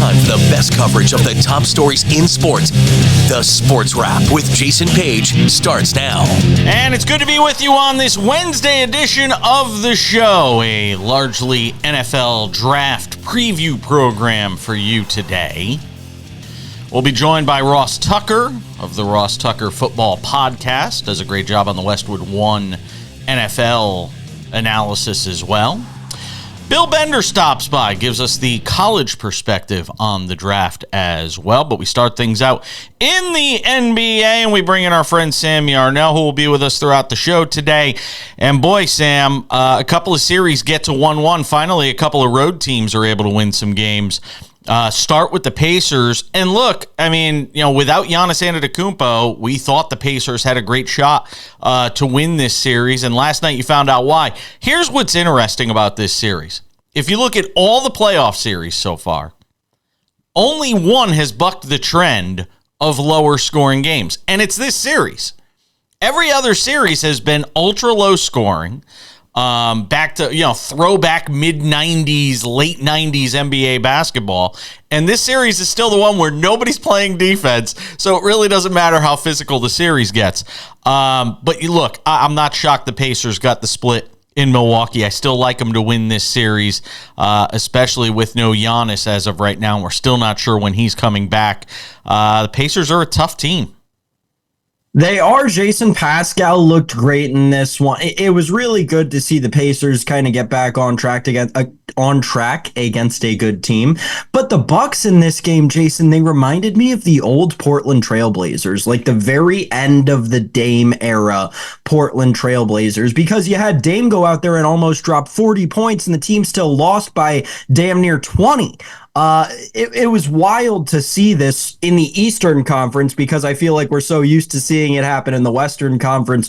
time for the best coverage of the top stories in sports. The Sports Wrap with Jason Page starts now. And it's good to be with you on this Wednesday edition of the show, a largely NFL draft preview program for you today. We'll be joined by Ross Tucker of the Ross Tucker Football Podcast. Does a great job on the Westwood One NFL analysis as well. Bill Bender stops by, gives us the college perspective on the draft as well. But we start things out in the NBA, and we bring in our friend Sam Yarnell, who will be with us throughout the show today. And boy, Sam, a couple of series get to 1-1. Finally, a couple of road teams are able to win some games. Start with the Pacers. And look, I mean, without Giannis Antetokounmpo, we thought the Pacers had a great shot to win this series. And last night you found out why. Here's what's interesting about this series. If you look at all the playoff series so far, only one has bucked the trend of lower scoring games. And it's this series. Every other series has been ultra low scoring. Back to, throwback mid-90s, late 90s NBA basketball. And this series is still the one where nobody's playing defense, so it really doesn't matter how physical the series gets. But look, I'm not shocked the Pacers got the split in Milwaukee. I still like them to win this series, especially with no Giannis as of right now. And we're still not sure when he's coming back. The Pacers are a tough team. They are. Jason Pascal looked great in this one. It was really good to see the Pacers kind of get back on track against a good team. But the Bucks in this game, Jason, they reminded me of the old Portland Trailblazers, like the very end of the Dame era Portland Trailblazers, because you had Dame go out there and almost drop 40 points and the team still lost by damn near 20. It was wild to see this in the Eastern Conference because I feel like we're so used to seeing it happen in the Western Conference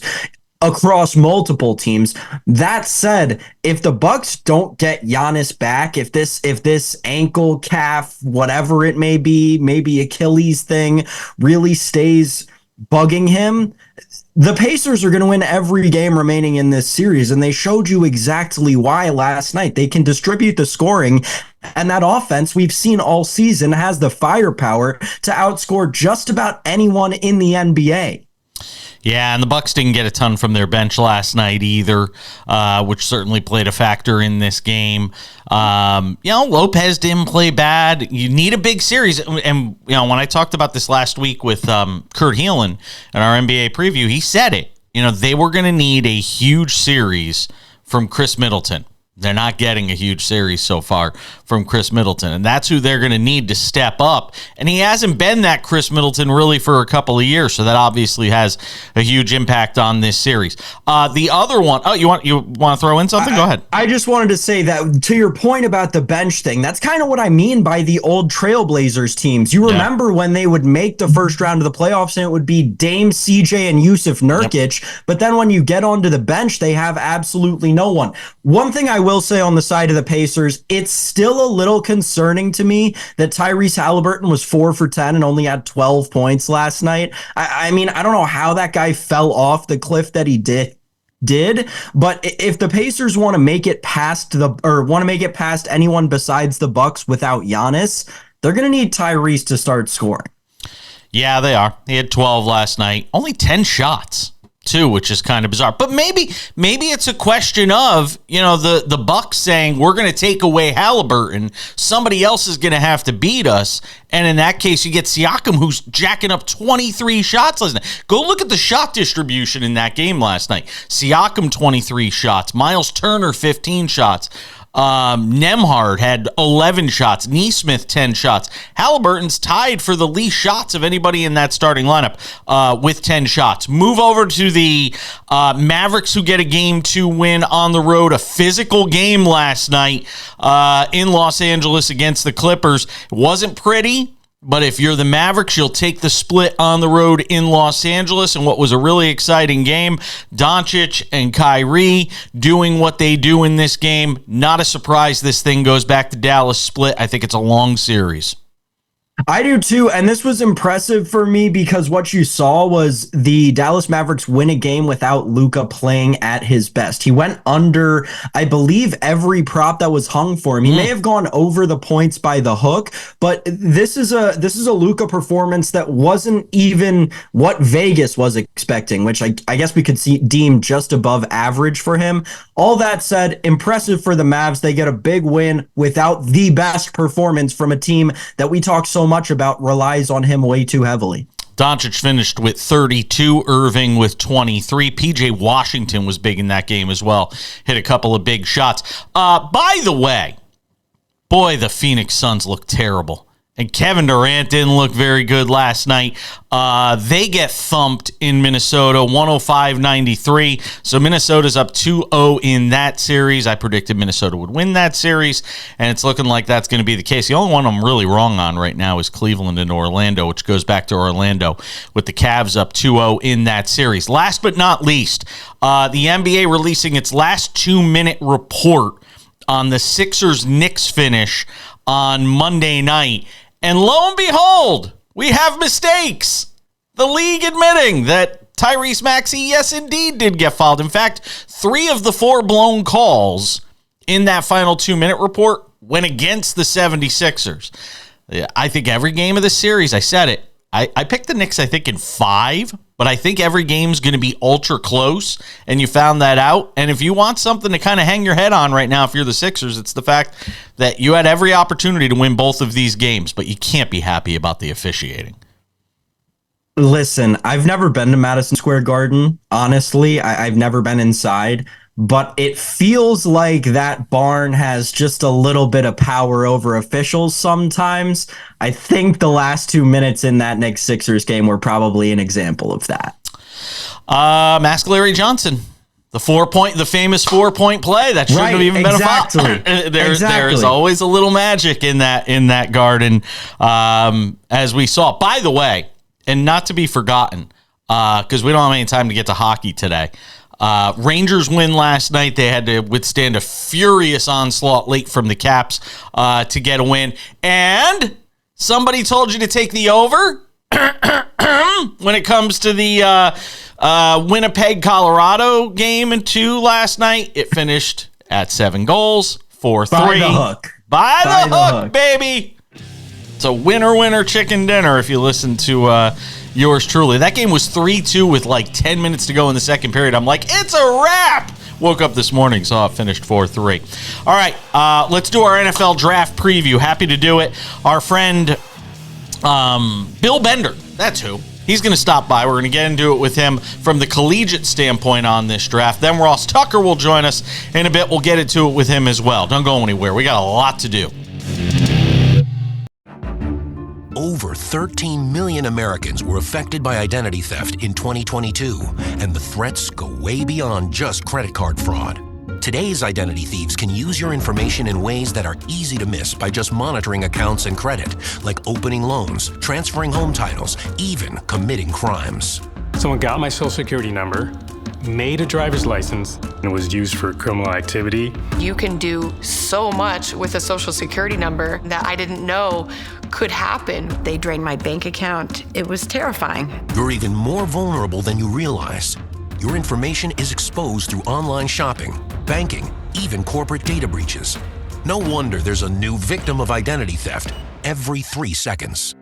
across multiple teams. That said, if the Bucks don't get Giannis back, if this ankle, calf, whatever it may be, maybe Achilles thing really stays bugging him, the Pacers are going to win every game remaining in this series, and they showed you exactly why last night. They can distribute the scoring, and that offense we've seen all season has the firepower to outscore just about anyone in the NBA. Yeah, and the Bucks didn't get a ton from their bench last night either, which certainly played a factor in this game. Lopez didn't play bad. You need a big series. And, when I talked about this last week with Kurt Heelan in our NBA preview, he said it. They were going to need a huge series from Chris Middleton. They're not getting a huge series so far from Chris Middleton, and that's who they're going to need to step up. And he hasn't been that Chris Middleton really for a couple of years, so that obviously has a huge impact on this series. The other one, you want to throw in something? Go ahead. I just wanted to say that to your point about the bench thing, that's kind of what I mean by the old Trailblazers teams. You remember when they would make the first round of the playoffs and it would be Dame, CJ, and Yusuf Nurkic, but then when you get onto the bench, they have absolutely no one. One thing I will say on the side of the Pacers, it's still a little concerning to me that Tyrese Halliburton was 4 for 10 and only had 12 points last night. I mean, I don't know how that guy fell off the cliff that he did, but if the Pacers want to make it past anyone besides the Bucks without Giannis, they're going to need Tyrese to start scoring. Yeah, they are. He had 12 last night, only 10 shots. Too, which is kind of bizarre. But maybe it's a question of, the Bucks saying we're going to take away Halliburton. Somebody else is going to have to beat us. And in that case, you get Siakam, who's jacking up 23 shots last night. Go look at the shot distribution in that game last night. Siakam, 23 shots. Miles Turner, 15 shots. Nembhard had 11 shots. Nesmith, 10 shots. Halliburton's tied for the least shots of anybody in that starting lineup with 10 shots. Move over to the Mavericks, who get a Game 2 win on the road. A physical game last night in Los Angeles against the Clippers. It wasn't pretty. But if you're the Mavericks, you'll take the split on the road in Los Angeles. And what was a really exciting game, Doncic and Kyrie doing what they do in this game. Not a surprise this thing goes back to Dallas split. I think it's a long series. I do too, and this was impressive for me because what you saw was the Dallas Mavericks win a game without Luka playing at his best. He went under, I believe, every prop that was hung for him. He may have gone over the points by the hook, but this is a Luka performance that wasn't even what Vegas was expecting, which I guess we could deem just above average for him. All that said, impressive for the Mavs. They get a big win without the best performance from a team that we talk so much about relies on him way too heavily. Doncic finished with 32, Irving with 23. PJ Washington was big in that game as well. Hit a couple of big shots. By the way, boy, the Phoenix Suns look terrible. And Kevin Durant didn't look very good last night. They get thumped in Minnesota, 105-93. So Minnesota's up 2-0 in that series. I predicted Minnesota would win that series, and it's looking like that's going to be the case. The only one I'm really wrong on right now is Cleveland and Orlando, which goes back to Orlando with the Cavs up 2-0 in that series. Last but not least, the NBA releasing its last 2-minute report on the Sixers-Knicks finish on Monday night. And lo and behold, we have mistakes. The league admitting that Tyrese Maxey, yes, indeed, did get fouled. In fact, 3 of the 4 blown calls in that final 2-minute report went against the 76ers. I think every game of the series, I said it, I picked the Knicks, I think, in 5, but I think every game's going to be ultra close, and you found that out. And if you want something to kind of hang your head on right now, if you're the Sixers, it's the fact that you had every opportunity to win both of these games, but you can't be happy about the officiating. Listen, I've never been to Madison Square Garden. Honestly, I've never been inside. But it feels like that barn has just a little bit of power over officials sometimes. I think the last 2 minutes in that Knicks Sixers game were probably an example of that. Ask Larry Johnson. The famous 4-point play that shouldn't have even been a foul. There is always a little magic in that garden, as we saw. By the way, and not to be forgotten, because we don't have any time to get to hockey today. Rangers win last night. They had to withstand a furious onslaught late from the Caps to get a win. And somebody told you to take the over when it comes to the Winnipeg, Colorado game in 2 last night. It finished at 7 goals, 4-3. By the hook. By the hook, baby. It's a winner chicken dinner if you listen to yours truly. That game was 3-2 with like 10 minutes to go in the second period. I'm like, it's a wrap. Woke up this morning, saw it finished 4-3. All right, let's do our NFL draft preview. Happy to do it. Our friend Bill Bender, that's who. He's going to stop by. We're going to get into it with him from the collegiate standpoint on this draft. Then Ross Tucker will join us in a bit. We'll get into it with him as well. Don't go anywhere. We got a lot to do. Over 13 million Americans were affected by identity theft in 2022, and the threats go way beyond just credit card fraud. Today's identity thieves can use your information in ways that are easy to miss by just monitoring accounts and credit, like opening loans, transferring home titles, even committing crimes. Someone got my social security number, made a driver's license, and it was used for criminal activity. You can do so much with a social security number that I didn't know could happen. They drained my bank account. It was terrifying. You're even more vulnerable than you realize. Your information is exposed through online shopping, banking, even corporate data breaches. No wonder there's a new victim of identity theft every 3 seconds.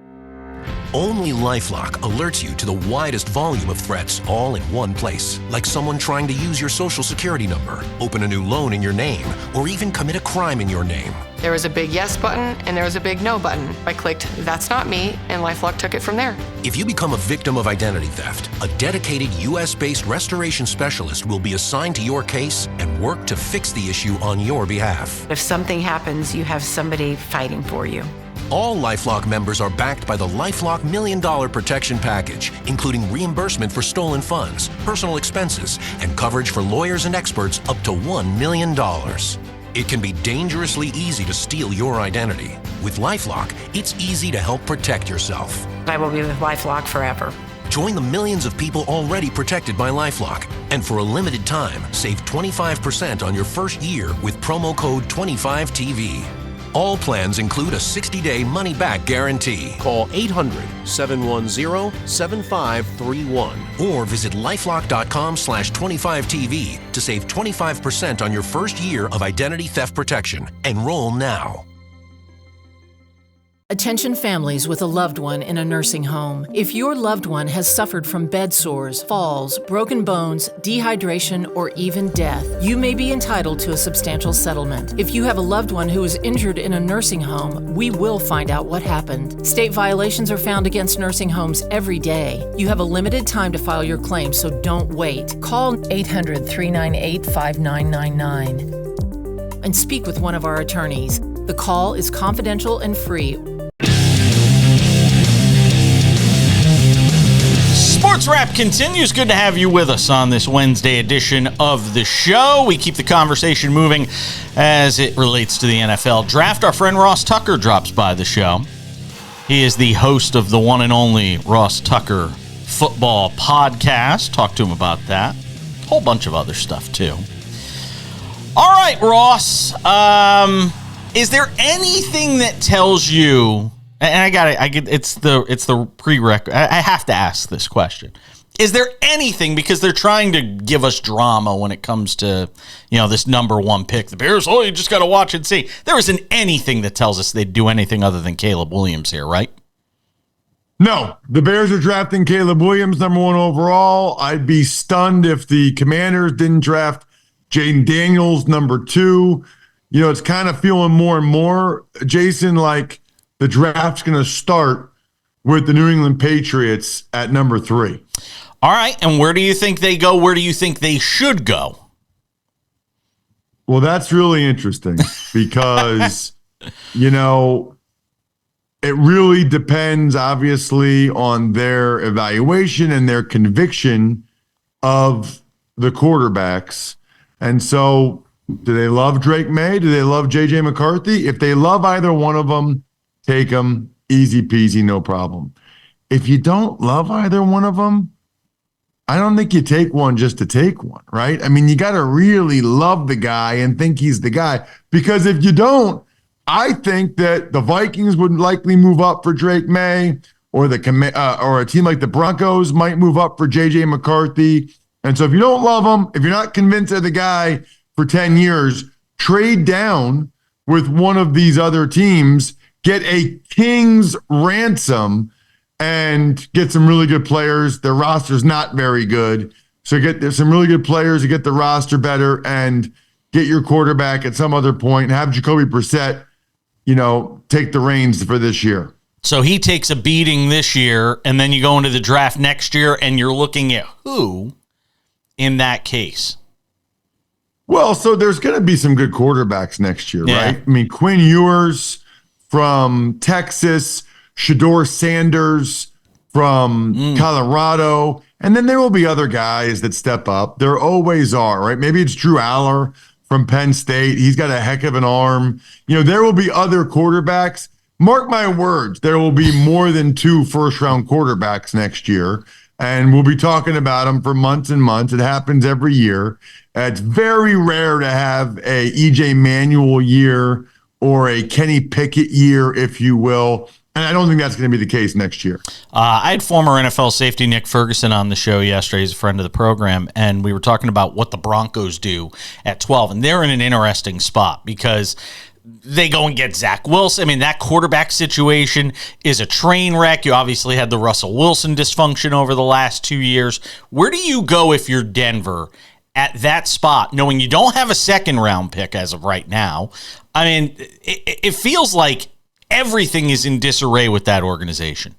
Only LifeLock alerts you to the widest volume of threats all in one place, like someone trying to use your social security number, open a new loan in your name, or even commit a crime in your name. There was a big yes button and there was a big no button. I clicked, that's not me, and LifeLock took it from there. If you become a victim of identity theft, a dedicated U.S.-based restoration specialist will be assigned to your case and work to fix the issue on your behalf. If something happens, you have somebody fighting for you. All LifeLock members are backed by the LifeLock $1 Million Protection Package, including reimbursement for stolen funds, personal expenses, and coverage for lawyers and experts up to $1 million. It can be dangerously easy to steal your identity. With LifeLock, it's easy to help protect yourself. I will be with LifeLock forever. Join the millions of people already protected by LifeLock. And for a limited time, save 25% on your first year with promo code 25TV. All plans include a 60-day money-back guarantee. Call 800-710-7531. Or visit lifelock.com/25TV to save 25% on your first year of identity theft protection. Enroll now. Attention families with a loved one in a nursing home. If your loved one has suffered from bed sores, falls, broken bones, dehydration, or even death, you may be entitled to a substantial settlement. If you have a loved one who is injured in a nursing home, we will find out what happened. State violations are found against nursing homes every day. You have a limited time to file your claim, so don't wait. Call 800-398-5999 and speak with one of our attorneys. The call is confidential and free. SportsWrap continues. Good to have you with us on this Wednesday edition of the show. We keep the conversation moving as it relates to the NFL draft. Our friend Ross Tucker drops by the show. He is the host of the one and only Ross Tucker Football Podcast. Talk to him about that. A whole bunch of other stuff, too. All right, Ross. Is there anything that tells you... And it's the prerequisite. I have to ask this question. Is there anything, because they're trying to give us drama when it comes to, this number one pick, the Bears, you just got to watch and see. There isn't anything that tells us they'd do anything other than Caleb Williams here, right? No, the Bears are drafting Caleb Williams, number one overall. I'd be stunned if the Commanders didn't draft Jaden Daniels, number two. It's kind of feeling more and more, Jason, like the draft's going to start with the New England Patriots at number 3. All right, and where do you think they go? Where do you think they should go? Well, that's really interesting because, it really depends, obviously, on their evaluation and their conviction of the quarterbacks. And so, do they love Drake May? Do they love J.J. McCarthy? If they love either one of them, take them, easy peasy, no problem. If you don't love either one of them, I don't think you take one just to take one, right? I mean, you got to really love the guy and think he's the guy. Because if you don't, I think that the Vikings would likely move up for Drake May, or or a team like the Broncos might move up for J.J. McCarthy. And so if you don't love him, if you're not convinced of the guy for 10 years, trade down with one of these other teams, get a king's ransom, and get some really good players. Their roster's not very good. So get some really good players to get the roster better and get your quarterback at some other point and have Jacoby Brissett, take the reins for this year. So he takes a beating this year, and then you go into the draft next year, and you're looking at who in that case? Well, so there's going to be some good quarterbacks next year, right? I mean, Quinn Ewers from Texas, Shedeur Sanders from Colorado, and then there will be other guys that step up. There always are, right? Maybe it's Drew Aller from Penn State. He's got a heck of an arm. There will be other quarterbacks. Mark my words, there will be more than 2 first-round quarterbacks next year, and we'll be talking about them for months and months. It happens every year. It's very rare to have a E.J. Manuel year or a Kenny Pickett year, if you will. And I don't think that's going to be the case next year. I had former NFL safety Nick Ferguson on the show yesterday. He's a friend of the program, and we were talking about what the Broncos do at 12. And they're in an interesting spot because they go and get Zach Wilson. I mean, that quarterback situation is a train wreck. You obviously had the Russell Wilson dysfunction over the last 2 years. Where do you go if you're Denver at that spot, knowing you don't have a second-round pick as of right now? I mean, it feels like everything is in disarray with that organization.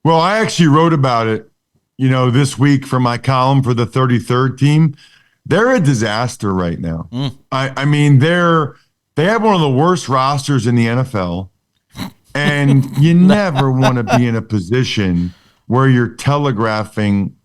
Well, I actually wrote about it, this week for my column for the 33rd team. They're a disaster right now. I mean, they have one of the worst rosters in the NFL, and you never want to be in a position where you're telegraphing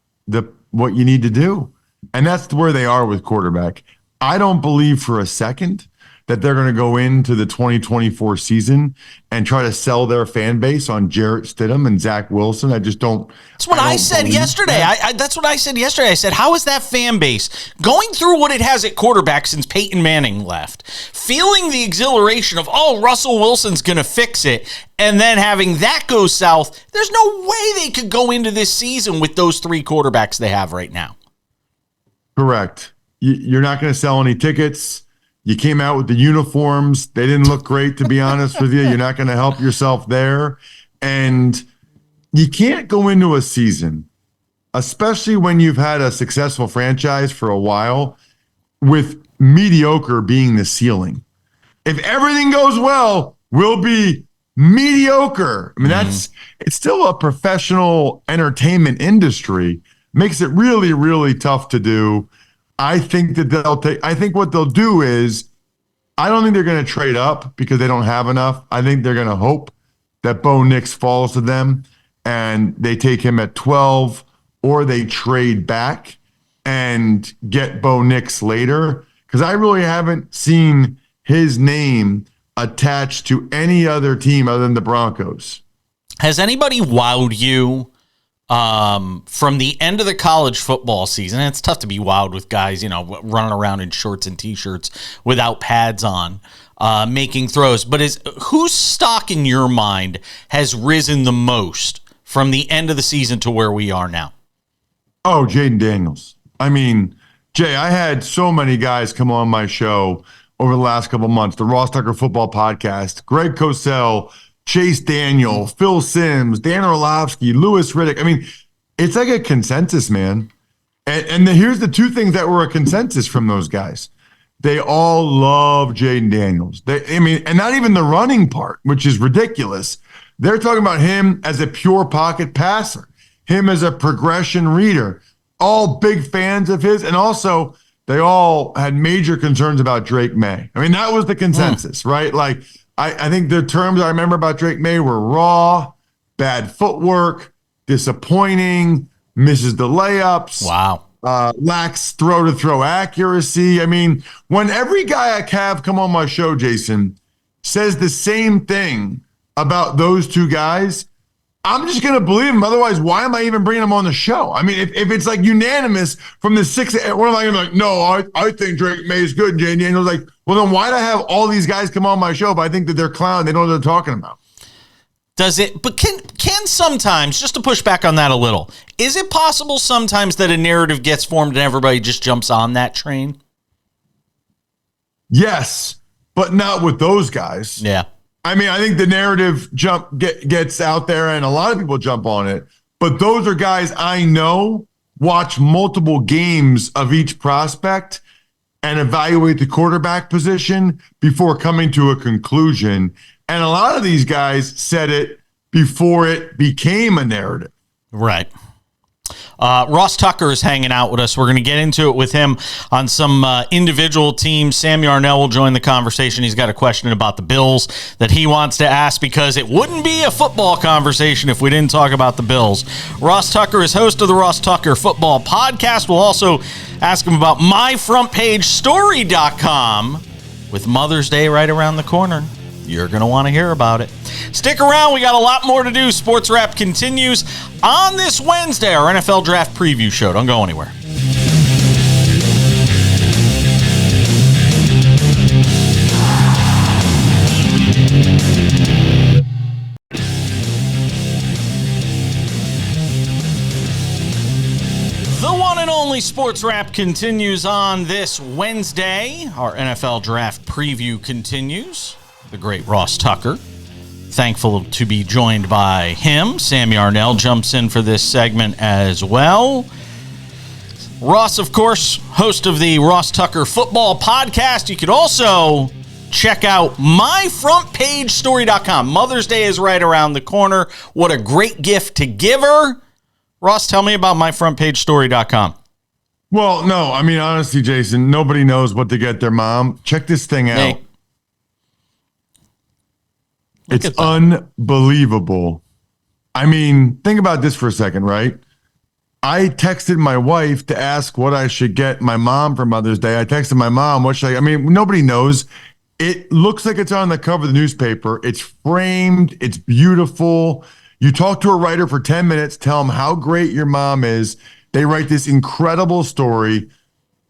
what you need to do. And that's where they are with quarterback. I don't believe for a second that they're going to go into the 2024 season and try to sell their fan base on Jarrett Stidham and Zach Wilson. I just don't. That's what I said yesterday. That's what I said yesterday. I said, how is that fan base going through what it has at quarterback since Peyton Manning left, feeling the exhilaration of, oh, Russell Wilson's going to fix it, and then having that go south? There's no way they could go into this season with those three quarterbacks they have right now. Correct. You're not going to sell any tickets. You came out with the uniforms. They didn't look great, to be honest with you. You're not going to help yourself there. And you can't go into a season, especially when you've had a successful franchise for a while, with mediocre being the ceiling. If everything goes well, we'll be mediocre. I mean, it's still a professional entertainment industry. Makes it really, really tough to do. I think what they'll do is, I don't think they're going to trade up because they don't have enough. I think they're going to hope that Bo Nix falls to them and they take him at 12, or they trade back and get Bo Nix later. Because I really haven't seen his name attached to any other team other than the Broncos. Has anybody wowed you from the end of the college football season? It's tough to be wowed with guys, running around in shorts and T-shirts without pads on, making throws. But whose stock in your mind has risen the most from the end of the season to where we are now? Oh, Jaden Daniels. I mean, Jay, I had so many guys come on my show over the last couple of months. The Ross Tucker Football Podcast, Greg Cosell, Chase Daniel, Phil Simms, Dan Orlovsky, Louis Riddick. I mean, it's like a consensus, man. And here's the two things that were a consensus from those guys. They all love Jaden Daniels. And not even the running part, which is ridiculous. They're talking about him as a pure pocket passer, him as a progression reader. All big fans of his. And also, they all had major concerns about Drake May. I mean, that was the consensus, right? Like, I think the terms I remember about Drake May were raw, bad footwork, disappointing, misses the layups. Wow. Lacks throw-to-throw accuracy. I mean, when every guy I have come on my show, Jason, says the same thing about those two guys, I'm just going to believe him. Otherwise, why am I even bringing him on the show? I mean, if it's like unanimous from the six, what am I going to be like, no, I think Drake May is good. And Jay Daniels like, well, then why do I have all these guys come on my show if I think that they're clown? They don't know what they're talking about. Does it, but can sometimes, just to push back on that a little, is it possible sometimes that a narrative gets formed and everybody just jumps on that train? Yes, but not with those guys. Yeah. I mean, I think the narrative gets out there and a lot of people jump on it, but those are guys I know watch multiple games of each prospect and evaluate the quarterback position before coming to a conclusion. And a lot of these guys said it before it became a narrative. Right. Ross Tucker is hanging out with us. We're going to get into it with him on some individual teams. Sam Yarnell will join the conversation. He's got a question about the Bills that he wants to ask because it wouldn't be a football conversation if we didn't talk about the Bills. Ross Tucker is host of the Ross Tucker Football Podcast. We'll also ask him about myfrontpagestory.com with Mother's Day right around the corner. You're going to want to hear about it. Stick around. We got a lot more to do. Sports Wrap continues on this Wednesday, our NFL Draft Preview Show. Don't go anywhere. The one and only Sports Wrap continues on this Wednesday. Our NFL Draft Preview continues. The great Ross Tucker. Thankful to be joined by him. Sam Yarnell jumps in for this segment as well. Ross, of course, host of the Ross Tucker Football Podcast. You could also check out myfrontpagestory.com. Mother's Day is right around the corner. What a great gift to give her. Ross, tell me about myfrontpagestory.com. Well, no, I mean, honestly, Jason, nobody knows what to get their mom. Check this thing out. Hey. It's unbelievable. I mean, think about this for a second, right? I texted my wife to ask what I should get my mom for Mother's Day. I texted my mom, what should I mean, nobody knows. It looks like it's on the cover of the newspaper. It's framed. It's beautiful. You talk to a writer for 10 minutes, tell them how great your mom is. They write this incredible story.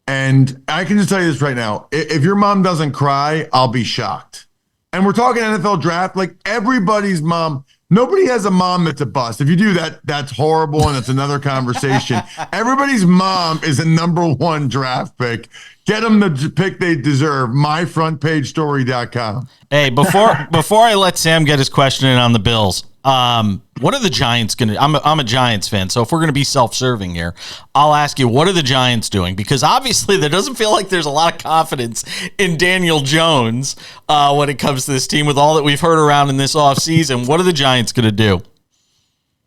And I can just tell you this right now. If your mom doesn't cry, I'll be shocked. And we're talking NFL draft, like everybody's mom. Nobody has a mom that's a bust. If you do that, that's horrible, and it's another conversation. Everybody's mom is a number one draft pick. Get them the pick they deserve. MyFrontPageStory.com. Hey, before I let Sam get his question in on the Bills, what are the Giants going to? I'm a Giants fan, so if we're going to be self-serving here, I'll ask you, what are the Giants doing? Because obviously there doesn't feel like there's a lot of confidence in Daniel Jones when it comes to this team with all that we've heard around in this offseason. What are the Giants going to do?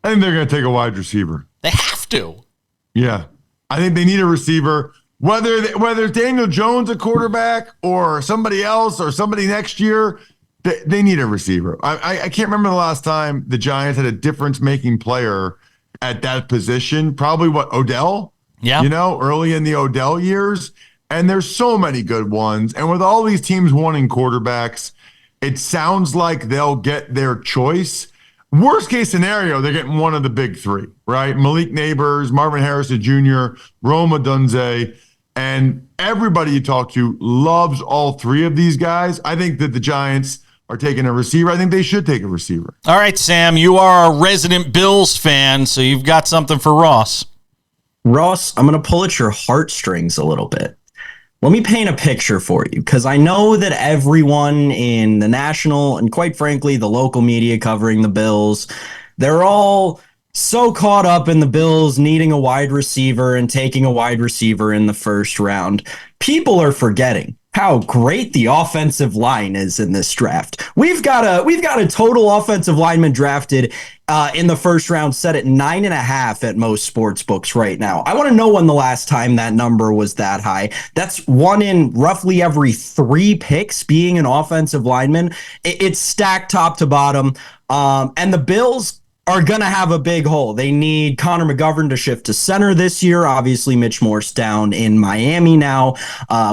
I think they're going to take a wide receiver. They have to. Yeah. I think they need a receiver. Whether Daniel Jones a quarterback or somebody else or somebody next year, they need a receiver. I can't remember the last time the Giants had a difference-making player at that position. Probably Odell? Yeah. Early in the Odell years. And there's so many good ones. And with all these teams wanting quarterbacks, it sounds like they'll get their choice. Worst case scenario, they're getting one of the big three, right? Malik Neighbors, Marvin Harrison Jr., Rome Odunze, and everybody you talk to loves all three of these guys. I think that the Giants are taking a receiver. I think they should take a receiver. All right, Sam, you are a resident Bills fan, so you've got something for Ross. Ross, I'm going to pull at your heartstrings a little bit. Let me paint a picture for you, because I know that everyone in the national and, quite frankly, the local media covering the Bills, they're all so caught up in the Bills needing a wide receiver and taking a wide receiver in the first round. People are forgetting how great the offensive line is in this draft. We've got a total offensive lineman drafted in the first round set at 9.5 at most sports books right now. I want to know when the last time that number was that high. That's one in roughly every 3 picks being an offensive lineman. It's stacked top to bottom. And the Bills are going to have a big hole. They need Connor McGovern to shift to center this year. Obviously, Mitch Morse down in Miami now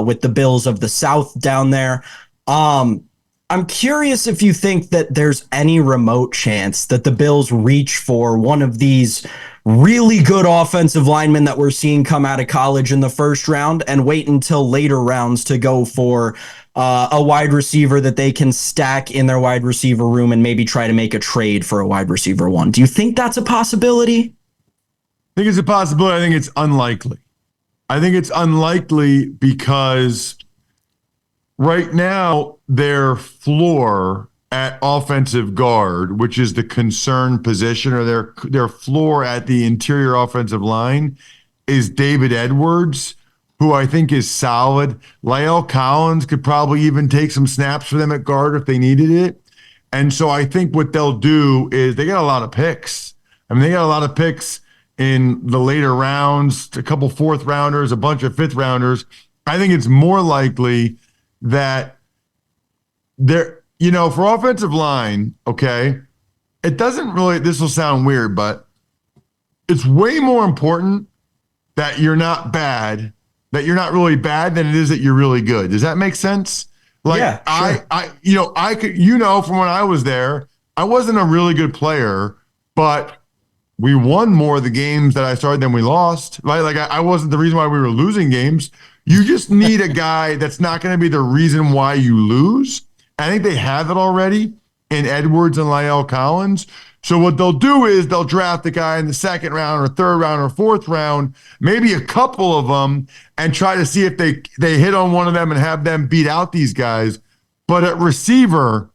with the Bills of the South down there. I'm curious if you think that there's any remote chance that the Bills reach for one of these really good offensive linemen that we're seeing come out of college in the first round and wait until later rounds to go for a wide receiver that they can stack in their wide receiver room and maybe try to make a trade for a wide receiver one. Do you think that's a possibility? I think it's a possibility. I think it's unlikely. I think it's unlikely because right now their floor at offensive guard, which is the concern position, or their floor at the interior offensive line, is David Edwards, who I think is solid. La'el Collins could probably even take some snaps for them at guard if they needed it. And so I think what they'll do is they got a lot of picks. I mean, they got a lot of picks in the later rounds, a couple 4th rounders, a bunch of 5th rounders. I think it's more likely that they're, for offensive line, okay, it doesn't really, this will sound weird, but it's way more important that you're not bad, that you're not really bad, than it is that you're really good. Does that make sense? Like, yeah, sure. I could, from when I was there, I wasn't a really good player, but we won more of the games that I started than we lost. Right? Like I wasn't the reason why we were losing games. You just need a guy that's not going to be the reason why you lose. I think they have it already in Edwards and La'el Collins. So what they'll do is they'll draft the guy in the 2nd round or 3rd round or 4th round, maybe a couple of them, and try to see if they hit on one of them and have them beat out these guys. But at receiver,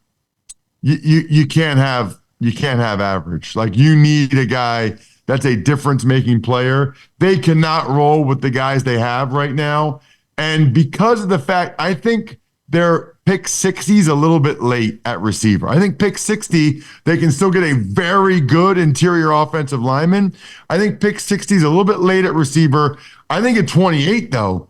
you can't have average. Like, you need a guy that's a difference-making player. They cannot roll with the guys they have right now. And because of the fact, I think their pick 60 is a little bit late at receiver. I think pick 60, they can still get a very good interior offensive lineman. I think pick 60 is a little bit late at receiver. I think at 28, though,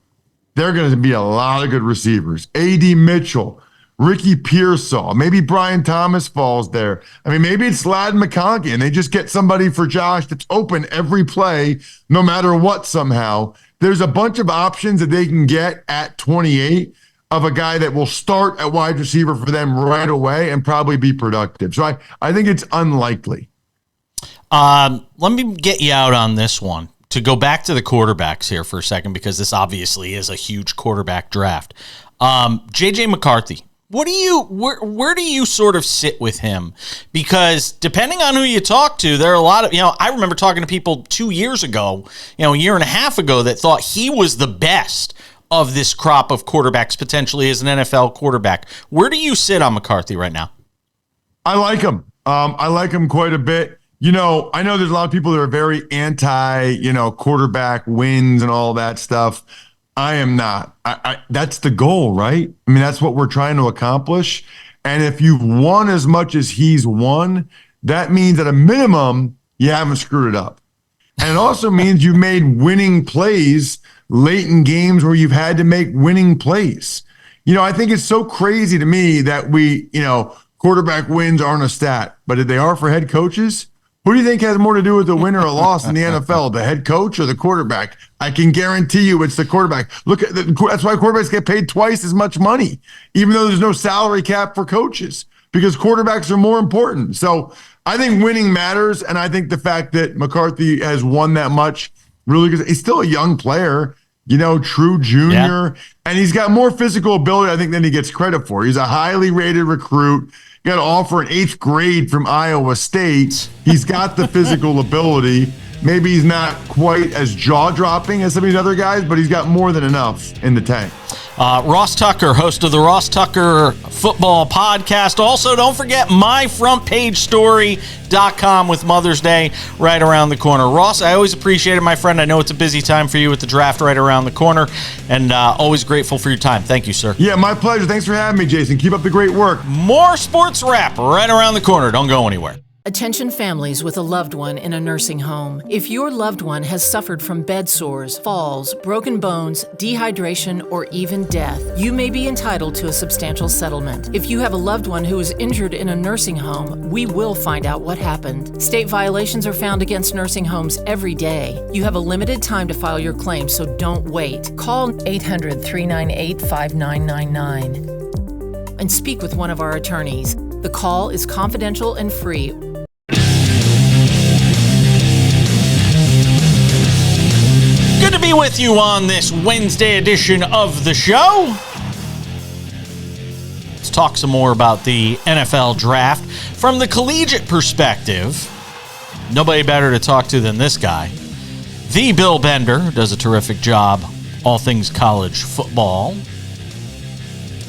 they're going to be a lot of good receivers. A.D. Mitchell, Ricky Pearsall, maybe Brian Thomas falls there. I mean, maybe it's Ladd McConkey, and they just get somebody for Josh that's open every play, no matter what somehow. There's a bunch of options that they can get at 28. of a guy that will start at wide receiver for them right away and probably be productive. So I think it's unlikely. Let me get you out on this one. To go back to the quarterbacks here for a second, because this obviously is a huge quarterback draft. JJ McCarthy, where do you sort of sit with him? Because depending on who you talk to, there are a lot of, I remember talking to people 2 years ago, a year and a half ago, that thought he was the best of this crop of quarterbacks potentially as an NFL quarterback. Where do you sit on McCarthy right now? I like him. I like him quite a bit. I know there's a lot of people that are very anti, quarterback wins and all that stuff. I am not. That's the goal, right? I mean, that's what we're trying to accomplish. And if you've won as much as he's won, that means at a minimum, you haven't screwed it up. And it also means you've made winning plays late in games where you've had to make winning plays. I think it's so crazy to me that quarterback wins aren't a stat, but if they are for head coaches, who do you think has more to do with the win or a loss in the NFL, the head coach or the quarterback? I can guarantee you it's the quarterback. That's why quarterbacks get paid twice as much money, even though there's no salary cap for coaches, because quarterbacks are more important. So I think winning matters, and I think the fact that McCarthy has won that much really good. He's still a young player, true junior, and he's got more physical ability, I think, than he gets credit for. He's a highly rated recruit. Got an offer in 8th grade from Iowa State. He's got the physical ability. Maybe he's not quite as jaw-dropping as some of these other guys, but he's got more than enough in the tank. Ross Tucker, host of the Ross Tucker Football Podcast. Also, don't forget myfrontpagestory.com with Mother's Day right around the corner. Ross, I always appreciate it, my friend. I know it's a busy time for you with the draft right around the corner, and always grateful for your time. Thank you, sir. Yeah, my pleasure. Thanks for having me, Jason. Keep up the great work. More Sports Wrap right around the corner. Don't go anywhere. Attention families with a loved one in a nursing home. If your loved one has suffered from bed sores, falls, broken bones, dehydration, or even death, you may be entitled to a substantial settlement. If you have a loved one who is injured in a nursing home, we will find out what happened. State violations are found against nursing homes every day. You have a limited time to file your claim, so don't wait. Call 800-398-5999 and speak with one of our attorneys. The call is confidential and free. Good to be with you on this Wednesday edition of the show. Let's talk some more about the NFL draft from the collegiate perspective. Nobody better to talk to than this guy. The Bill Bender, who does a terrific job, all things college football.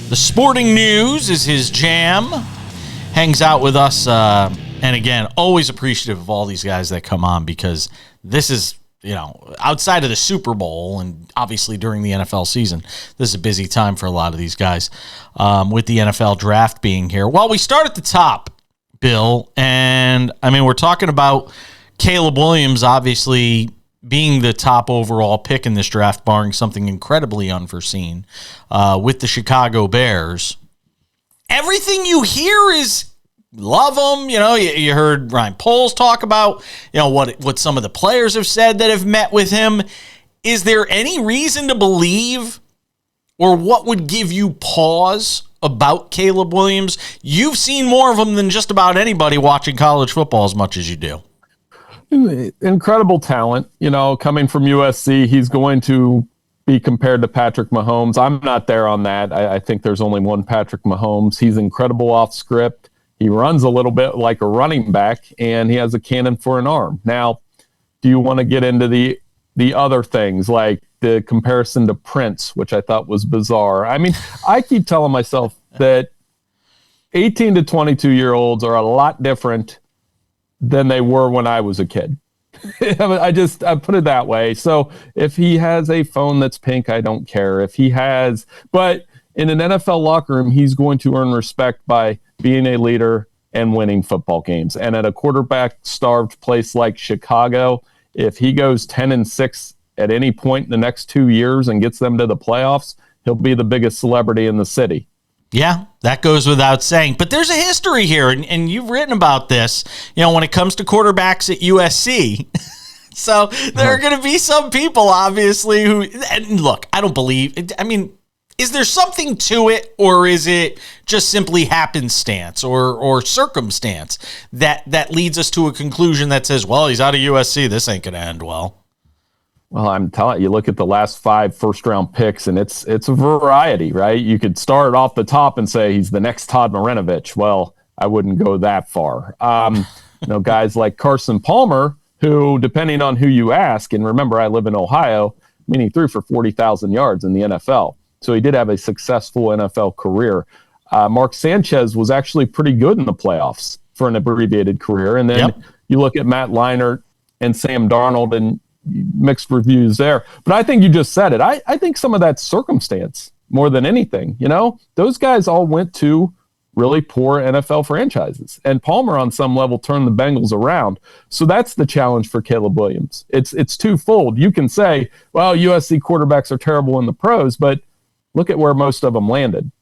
The sporting news is his jam. Hangs out with us, and again, always appreciative of all these guys that come on, because this is, outside of the Super Bowl and obviously during the NFL season, this is a busy time for a lot of these guys with the NFL draft being here. Well, we start at the top, Bill, and we're talking about Caleb Williams obviously being the top overall pick in this draft, barring something incredibly unforeseen with the Chicago Bears. Everything you hear is love him. You heard Ryan Poles talk about, what some of the players have said that have met with him. Is there any reason to believe, or what would give you pause about Caleb Williams? You've seen more of him than just about anybody watching college football as much as you do. Incredible talent, coming from USC. He's going to be compared to Patrick Mahomes. I'm not there on that. I think there's only one Patrick Mahomes. He's incredible off script. He runs a little bit like a running back, and he has a cannon for an arm. Now, do you want to get into the other things, like the comparison to Prince, which I thought was bizarre? I keep telling myself that 18 to 22-year-olds are a lot different than they were when I was a kid. I put it that way. So if he has a phone that's pink, I don't care. But in an NFL locker room, he's going to earn respect by being a leader and winning football games. And at a quarterback-starved place like Chicago, if he goes 10-6 at any point in the next 2 years and gets them to the playoffs, he'll be the biggest celebrity in the city. Yeah, that goes without saying. But there's a history here, and you've written about this, when it comes to quarterbacks at USC. So there are going to be some people, obviously, who – and look, I don't believe – Is there something to it, or is it just simply happenstance or circumstance that leads us to a conclusion that says, well, he's out of USC, this ain't going to end well? Well, I'm telling you, look at the last 5 first-round picks, and it's a variety, right? You could start off the top and say he's the next Todd Marinovich. Well, I wouldn't go that far. Guys like Carson Palmer, who, depending on who you ask, and remember, I live in Ohio, he threw for 40,000 yards in the NFL. So he did have a successful NFL career. Mark Sanchez was actually pretty good in the playoffs for an abbreviated career. And then you look at Matt Leinart and Sam Darnold, and mixed reviews there. But I think you just said it. I think some of that's circumstance more than anything. Those guys all went to really poor NFL franchises. And Palmer, on some level, turned the Bengals around. So that's the challenge for Caleb Williams. It's twofold. You can say, well, USC quarterbacks are terrible in the pros, but look at where most of them landed.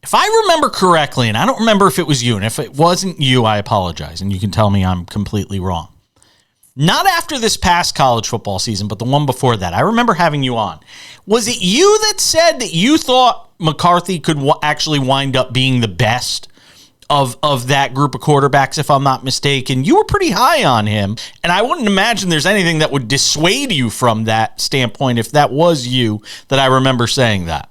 If I remember correctly, and I don't remember if it was you, and if it wasn't you, I apologize, and you can tell me I'm completely wrong. Not after this past college football season, but the one before that. I remember having you on. Was it you that said that you thought McCarthy could actually wind up being the best of that group of quarterbacks, if I'm not mistaken? You were pretty high on him, and I wouldn't imagine there's anything that would dissuade you from that standpoint if that was you that I remember saying that.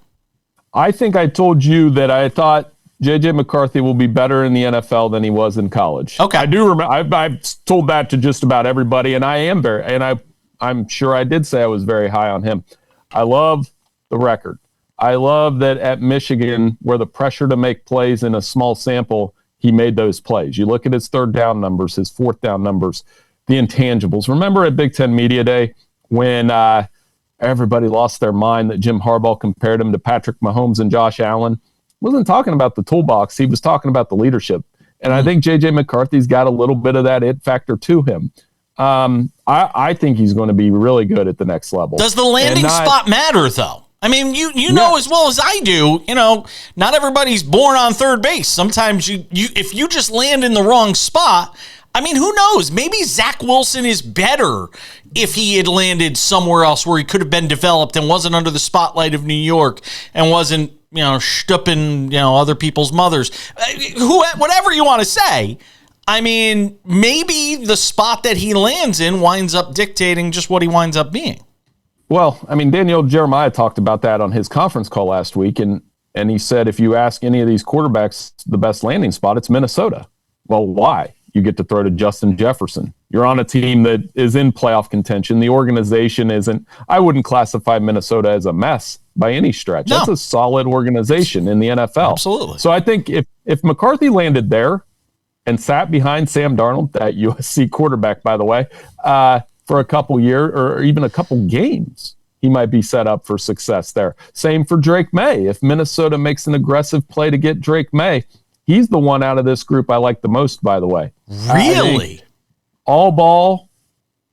I think I told you that I thought J.J. McCarthy will be better in the NFL than he was in college. Okay. I do remember. I've told that to just about everybody, and I'm sure I did say I was very high on him. I love the record. I love that at Michigan, where the pressure to make plays in a small sample, he made those plays. You look at his third down numbers, his fourth down numbers, the intangibles. Remember at Big Ten Media Day when everybody lost their mind that Jim Harbaugh compared him to Patrick Mahomes and Josh Allen? Wasn't talking about the toolbox. He was talking about the leadership. And I think J.J. McCarthy's got a little bit of that it factor to him. I think he's going to be really good at the next level. Does the landing spot matter, though? I mean, you know as well as I do, not everybody's born on third base. Sometimes if you just land in the wrong spot, I mean, who knows? Maybe Zach Wilson is better if he had landed somewhere else where he could have been developed and wasn't under the spotlight of New York and wasn't, stupping, other people's mothers. Whatever you want to say. I mean, maybe the spot that he lands in winds up dictating just what he winds up being. Well, I mean, Daniel Jeremiah talked about that on his conference call last week, and he said if you ask any of these quarterbacks the best landing spot, it's Minnesota. Well, why? You get to throw to Justin Jefferson. You're on a team that is in playoff contention. The organization isn't. I wouldn't classify Minnesota as a mess by any stretch. No. That's a solid organization in the NFL. Absolutely. So I think if McCarthy landed there and sat behind Sam Darnold, that USC quarterback, by the way, for a couple years or even a couple games, he might be set up for success there. Same for Drake May. If Minnesota makes an aggressive play to get Drake May, he's the one out of this group I like the most, by the way. Really? All ball,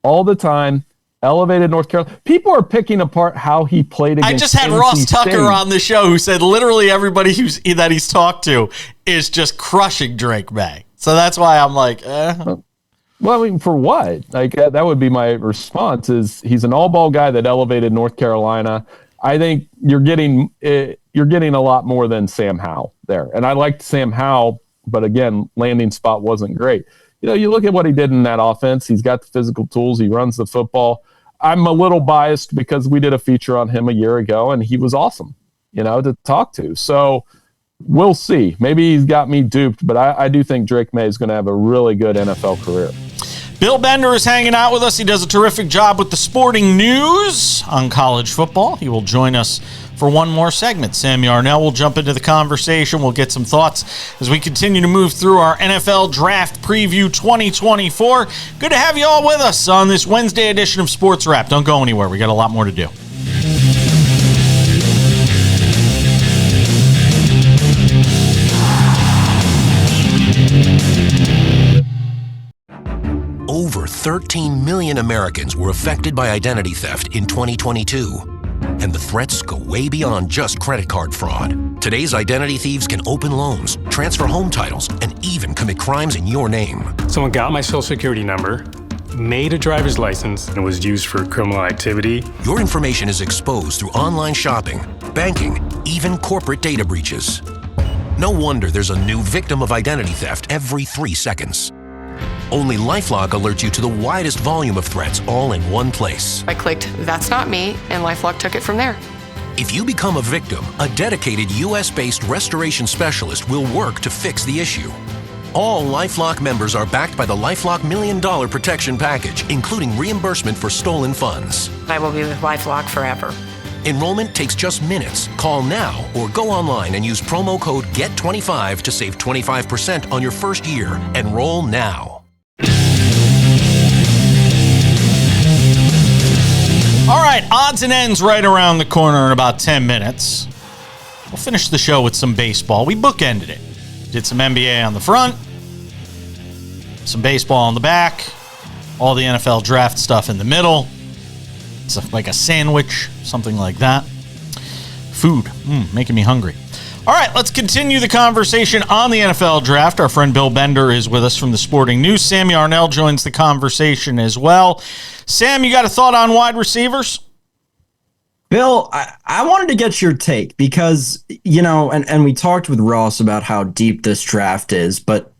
all the time, elevated North Carolina. People are picking apart how he played against I just had NC Ross Tucker State on the show who said literally everybody that he's talked to is just crushing Drake May. So that's why I'm like, Well, I mean, for what? Like that would be my response. Is he's an all-ball guy that elevated North Carolina. I think you're getting a lot more than Sam Howell there, and I liked Sam Howell, but again, landing spot wasn't great. You look at what he did in that offense. He's got the physical tools. He runs the football. I'm a little biased because we did a feature on him a year ago, and he was awesome, to talk to. So we'll see. Maybe he's got me duped, but I do think Drake May is going to have a really good NFL career. Bill Bender is hanging out with us. He does a terrific job with the sporting news on college football. He will join us for one more segment. Sam Yarnell will jump into the conversation. We'll get some thoughts as we continue to move through our NFL Draft Preview 2024. Good to have you all with us on this Wednesday edition of Sports Wrap. Don't go anywhere. We got a lot more to do. Over 13 million Americans were affected by identity theft in 2022. And the threats go way beyond just credit card fraud. Today's identity thieves can open loans, transfer home titles, and even commit crimes in your name. Someone got my social security number, made a driver's license, and was used for criminal activity. Your information is exposed through online shopping, banking, even corporate data breaches. No wonder there's a new victim of identity theft every 3 seconds. Only LifeLock alerts you to the widest volume of threats all in one place. I clicked, "That's not me," and LifeLock took it from there. If you become a victim, a dedicated US-based restoration specialist will work to fix the issue. All LifeLock members are backed by the LifeLock $1 Million Protection Package, including reimbursement for stolen funds. I will be with LifeLock forever. Enrollment takes just minutes. Call now or go online and use promo code GET25 to save 25% on your first year. Enroll now. All right, odds and ends right around the corner in about 10 minutes. We'll finish the show with some baseball. We bookended it. Did some NBA on the front, some baseball on the back, all the NFL draft stuff in the middle. It's like a sandwich, something like that. Food, making me hungry. All right, let's continue the conversation on the NFL draft. Our friend Bill Bender is with us from the Sporting News. Sammy Arnell joins the conversation as well. Sam, you got a thought on wide receivers? Bill, I wanted to get your take because, and we talked with Ross about how deep this draft is, but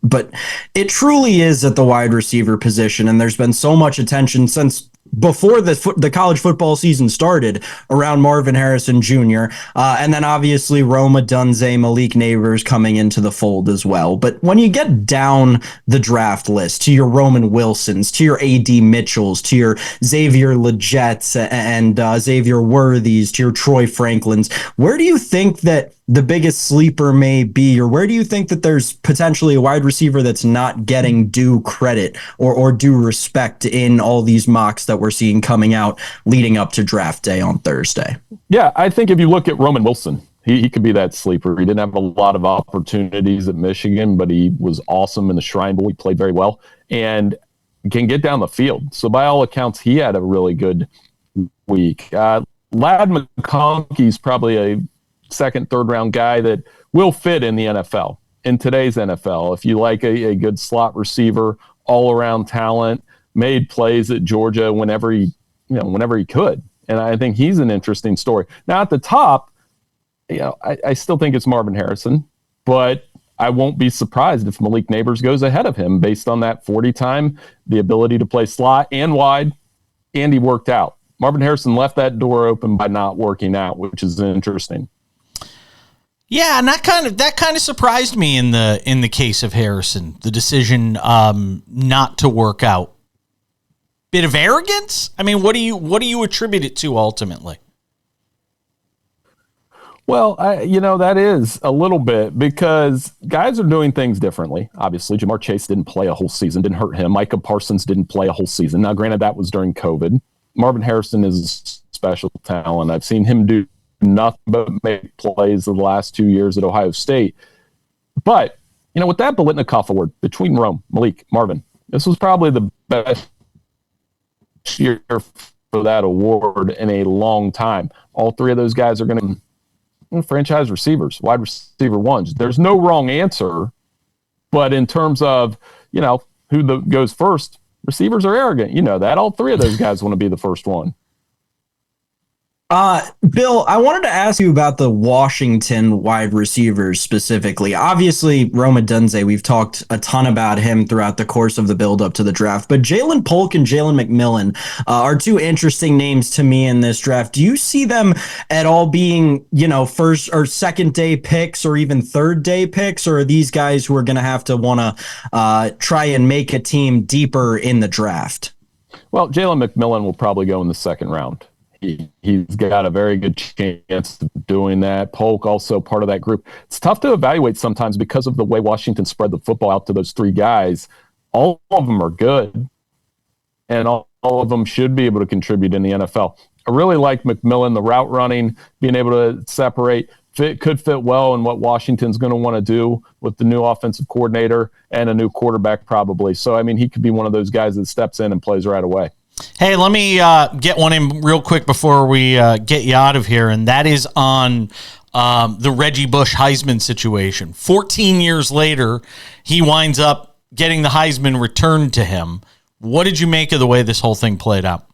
it truly is at the wide receiver position, and there's been so much attention since before the college football season started around Marvin Harrison Jr., and then obviously Roma Dunze, Malik Neighbors coming into the fold as well. But when you get down the draft list to your Roman Wilsons, to your A.D. Mitchells, to your Xavier Leggettes and Xavier Worthies, to your Troy Franklins, where do you think that the biggest sleeper may be, or where do you think that there's potentially a wide receiver that's not getting due credit or due respect in all these mocks that we're seeing coming out leading up to draft day on Thursday? Yeah, I think if you look at Roman Wilson, he could be that sleeper. He didn't have a lot of opportunities at Michigan, but he was awesome in the Shrine Bowl. He played very well and can get down the field. So by all accounts, he had a really good week. Ladd McConkey's probably a second, third round guy that will fit in the NFL, in today's NFL. If you like a good slot receiver, all around talent, made plays at Georgia whenever he could. And I think he's an interesting story. Now at the top, I still think it's Marvin Harrison, but I won't be surprised if Malik Neighbors goes ahead of him based on that 40 time, the ability to play slot and wide, and he worked out. Marvin Harrison left that door open by not working out, which is interesting. Yeah, and that kind of surprised me in the case of Harrison, the decision not to work out. Bit of arrogance? I mean, what do you attribute it to ultimately? Well, that is a little bit because guys are doing things differently. Obviously, Jamar Chase didn't play a whole season, didn't hurt him. Micah Parsons didn't play a whole season. Now, granted, that was during COVID. Marvin Harrison is a special talent. I've seen him do nothing but make plays the last 2 years at Ohio State. But, with that Biletnikoff award between Rome, Malik, Marvin, this was probably the best year for that award in a long time. All three of those guys are going to franchise receivers, wide receiver ones. There's no wrong answer, but in terms of, who goes first, receivers are arrogant. That all three of those guys want to be the first one. Bill, I wanted to ask you about the Washington wide receivers specifically. Obviously, Roma Dunze, we've talked a ton about him throughout the course of the build-up to the draft, but Jalen Polk and Jalen McMillan are two interesting names to me in this draft. Do you see them at all being, first or second day picks or even third day picks, or are these guys who are going to have to want to try and make a team deeper in the draft? Well, Jalen McMillan will probably go in the second round. He's got a very good chance of doing that. Polk also part of that group. It's tough to evaluate sometimes because of the way Washington spread the football out to those three guys. All of them are good, and all of them should be able to contribute in the NFL. I really like McMillan, the route running, being able to separate, could fit well in what Washington's going to want to do with the new offensive coordinator and a new quarterback probably. So, he could be one of those guys that steps in and plays right away. Hey, let me get one in real quick before we get you out of here, and that is on the Reggie Bush Heisman situation. 14 years later, he winds up getting the Heisman returned to him. What did you make of the way this whole thing played out?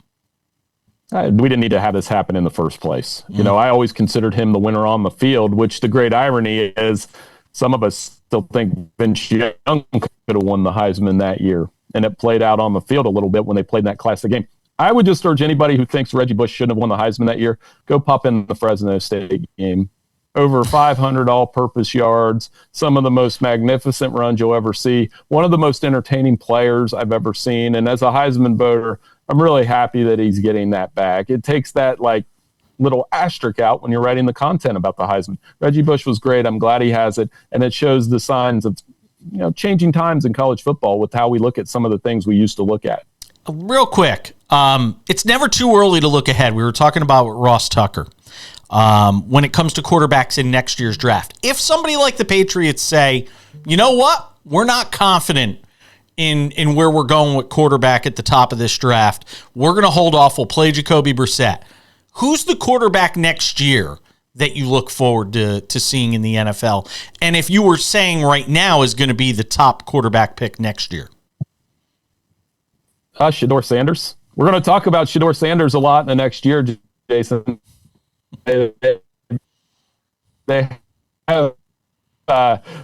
We didn't need to have this happen in the first place. You know, I always considered him the winner on the field, which the great irony is some of us still think Vince Young could have won the Heisman that year. And it played out on the field a little bit when they played that classic game. I would just urge anybody who thinks Reggie Bush shouldn't have won the Heisman that year, go pop in the Fresno State game. Over 500 all-purpose yards, some of the most magnificent runs you'll ever see, one of the most entertaining players I've ever seen. And as a Heisman voter, I'm really happy that he's getting that back. It takes that like little asterisk out when you're writing the content about the Heisman. Reggie Bush was great. I'm glad he has it. And it shows the signs of, you know, changing times in college football with how we look at some of the things we used to look at. Real quick, it's never too early to look ahead. We were talking about Ross Tucker. When it comes to quarterbacks in next year's draft, if somebody like the Patriots say, you know what, we're not confident in where we're going with quarterback at the top of this draft, we're going to hold off. We'll play Jacoby Brissett. Who's the quarterback next year that you look forward to seeing in the NFL? And if you were saying right now is going to be the top quarterback pick next year? Shedeur Sanders. We're going to talk about Shedeur Sanders a lot in the next year, Jason. They have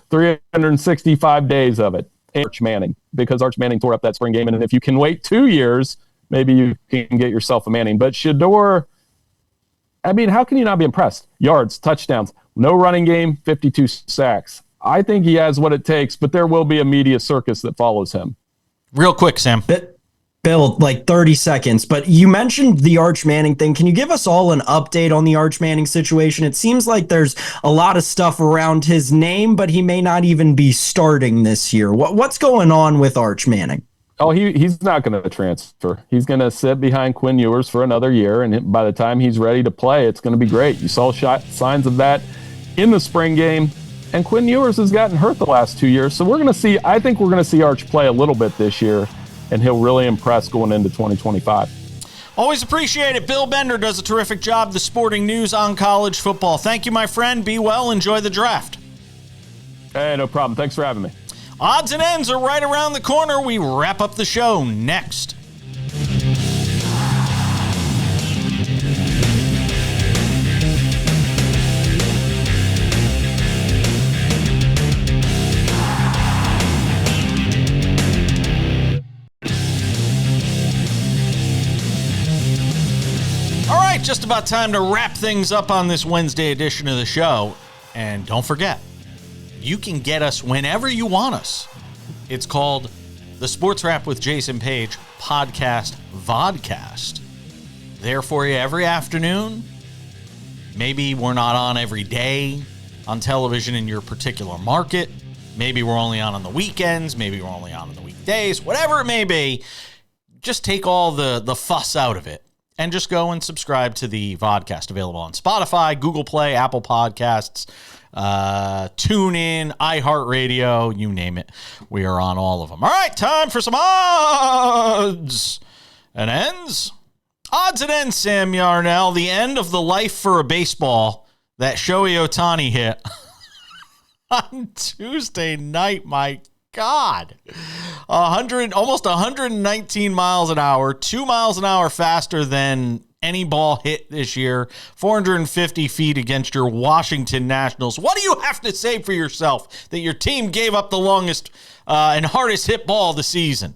365 days of it. Arch Manning, because Arch Manning tore up that spring game. And if you can wait 2 years, maybe you can get yourself a Manning. But Shedeur, I mean, how can you not be impressed? Yards, touchdowns, no running game, 52 sacks. I think he has what it takes, but there will be a media circus that follows him. Real quick, Sam. Bill, like 30 seconds, but you mentioned the Arch Manning thing. Can you give us all an update on the Arch Manning situation? It seems like there's a lot of stuff around his name, but he may not even be starting this year. What's going on with Arch Manning? Oh, he's not going to transfer. He's going to sit behind Quinn Ewers for another year, and by the time he's ready to play, it's going to be great. You saw signs of that in the spring game, and Quinn Ewers has gotten hurt the last 2 years, so I think we're going to see Arch play a little bit this year, and he'll really impress going into 2025. Always appreciate it. Bill Bender does a terrific job. The sporting news on college football. Thank you, my friend. Be well. Enjoy the draft. Hey, no problem. Thanks for having me. Odds and ends are right around the corner. We wrap up the show next. Just about time to wrap things up on this Wednesday edition of the show. And don't forget, you can get us whenever you want us. It's called the Sports Wrap with Jason Page podcast vodcast. There for you every afternoon. Maybe we're not on every day on television in your particular market. Maybe we're only on the weekends. Maybe we're only on the weekdays. Whatever it may be, just take all the fuss out of it. And just go and subscribe to the vodcast, available on Spotify, Google Play, Apple Podcasts, TuneIn, iHeartRadio, you name it. We are on all of them. All right, time for some odds and ends. Odds and ends, Sam Yarnell. The end of the life for a baseball that Shohei Ohtani hit on Tuesday night. My God, almost 119 miles an hour, 2 miles an hour faster than any ball hit this year, 450 feet against your Washington Nationals. What do you have to say for yourself that your team gave up the longest and hardest hit ball of the season?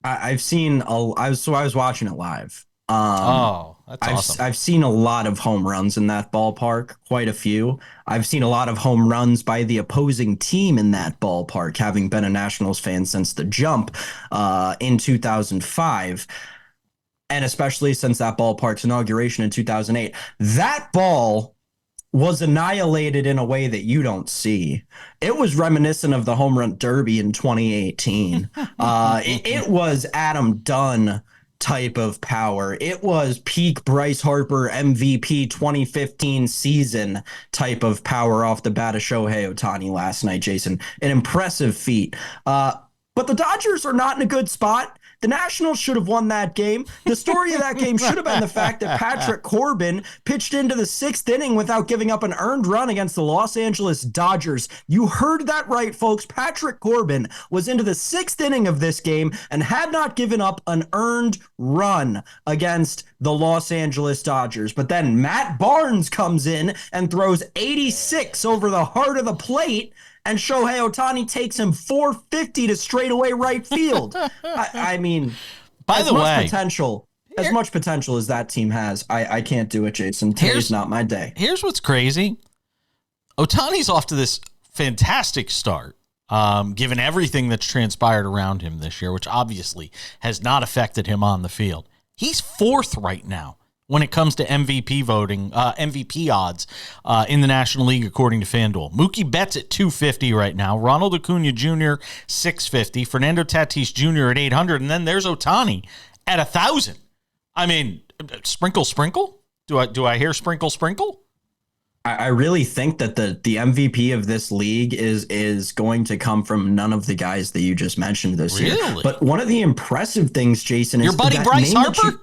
I was watching it live. That's awesome. I've seen a lot of home runs in that ballpark, quite a few. I've seen a lot of home runs by the opposing team in that ballpark, having been a Nationals fan since the jump in 2005, and especially since that ballpark's inauguration in 2008. That ball was annihilated in a way that you don't see. It was reminiscent of the home run derby in 2018. It was Adam Dunn type of power. It was peak Bryce Harper MVP 2015 season type of power off the bat of Shohei Ohtani last night, Jason. An impressive feat. But the Dodgers are not in a good spot. The Nationals should have won that game. The story of that game should have been the fact that Patrick Corbin pitched into the 6th inning without giving up an earned run against the Los Angeles Dodgers. You heard that right, folks. Patrick Corbin was into the 6th inning of this game and had not given up an earned run against the Los Angeles Dodgers. But then Matt Barnes comes in and throws 86 over the heart of the plate, and Shohei Ohtani takes him 450 to straightaway right field. I mean, by the way, as much potential as that team has, I can't do it, Jason. Today's not my day. Here's what's crazy. Ohtani's off to this fantastic start, given everything that's transpired around him this year, which obviously has not affected him on the field. He's 4th right now when it comes to MVP voting, MVP odds in the National League, according to FanDuel. Mookie Betts at 250 right now. Ronald Acuna Jr. 650. Fernando Tatis Jr. at 800. And then there's Ohtani at 1,000. I mean, sprinkle? Do I hear sprinkle? I really think that the MVP of this league is going to come from none of the guys that you just mentioned this year. But one of the impressive things, Jason, is your buddy Bryce Harper?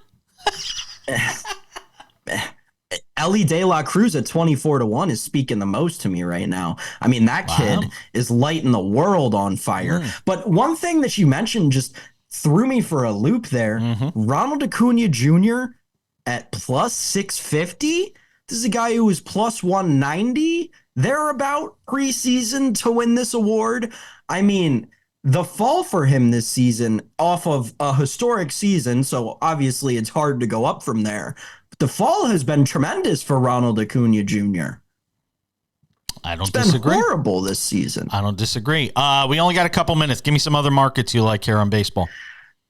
Ellie De La Cruz at 24-1 is speaking the most to me right now. I mean, that kid is lighting the world on fire. But one thing that you mentioned just threw me for a loop there. Ronald Acuna Jr. at plus 650. This is a guy who was plus 190 thereabout preseason to win this award. I mean, the fall for him this season off of a historic season, so obviously it's hard to go up from there. But the fall has been tremendous for Ronald Acuna Jr. I don't disagree. It's been horrible this season. I don't disagree. We only got a couple minutes. Give me some other markets you like here on baseball.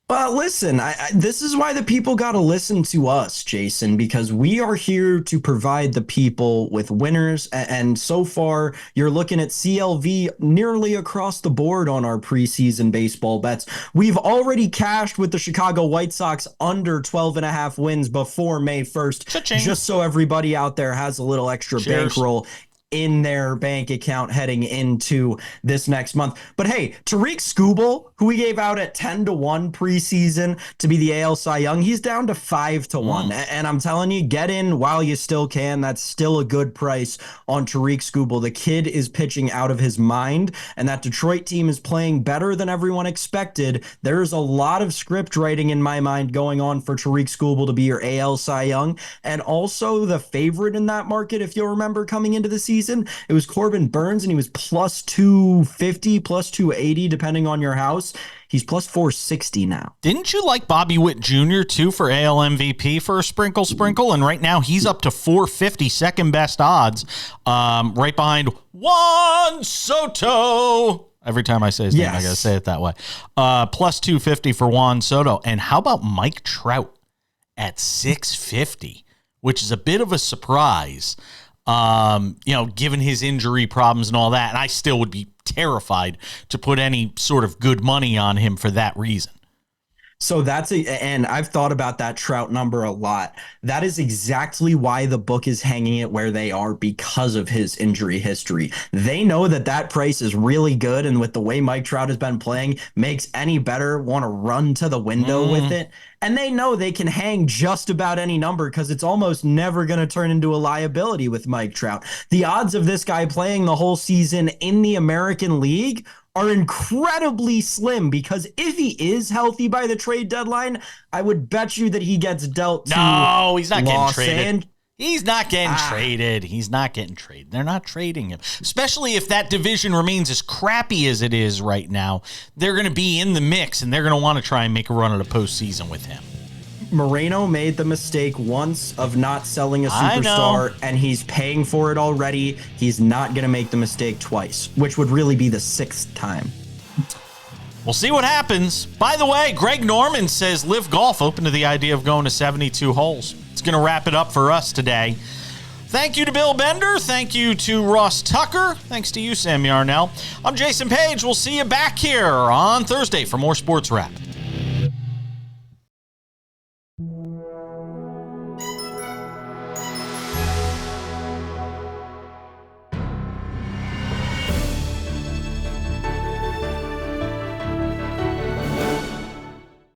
Well, listen, this is why the people got to listen to us, Jason, because we are here to provide the people with winners. And so far, you're looking at CLV nearly across the board on our preseason baseball bets. We've already cashed with the Chicago White Sox under 12.5 wins before May 1st, Cha-ching. Just so everybody out there has a little extra bankroll in their bank account heading into this next month. But hey, Tariq Skubal, who we gave out at 10-1 preseason to be the AL Cy Young, he's down to 5-1. And I'm telling you, get in while you still can. That's still a good price on Tariq Skubal. The kid is pitching out of his mind, and that Detroit team is playing better than everyone expected. There's a lot of script writing in my mind going on for Tariq Skubal to be your AL Cy Young. And also the favorite in that market, if you'll remember coming into the season, it was Corbin Burns, and he was plus 250, plus 280, depending on your house. He's plus 460 now. Didn't you like Bobby Witt Jr. too for AL MVP for a sprinkle? And right now he's up to 450, second best odds, right behind Juan Soto. Every time I say his name, I got to say it that way. Plus 250 for Juan Soto. And how about Mike Trout at 650, which is a bit of a surprise. Given his injury problems and all that, and I still would be terrified to put any sort of good money on him for that reason. So and I've thought about that Trout number a lot. That is exactly why the book is hanging it where they are, because of his injury history. They know that price is really good, and with the way Mike Trout has been playing, makes any better want to run to the window with it. And they know they can hang just about any number because it's almost never going to turn into a liability with Mike Trout. The odds of this guy playing the whole season in the American League are incredibly slim, because if he is healthy by the trade deadline, I would bet you that he gets dealt to. No, he's not getting traded. He's not getting traded. He's not getting traded. They're not trading him, especially if that division remains as crappy as it is right now. They're going to be in the mix, and they're going to want to try and make a run at a postseason with him. Moreno made the mistake once of not selling a superstar, and he's paying for it already. He's not going to make the mistake twice, which would really be the 6th time. We'll see what happens. By the way, Greg Norman says Live Golf open to the idea of going to 72 holes. It's going to wrap it up for us today. Thank you to Bill Bender. Thank you to Ross Tucker. Thanks to you, Sam Yarnell. I'm Jason Page. We'll see you back here on Thursday for more Sports Wrap.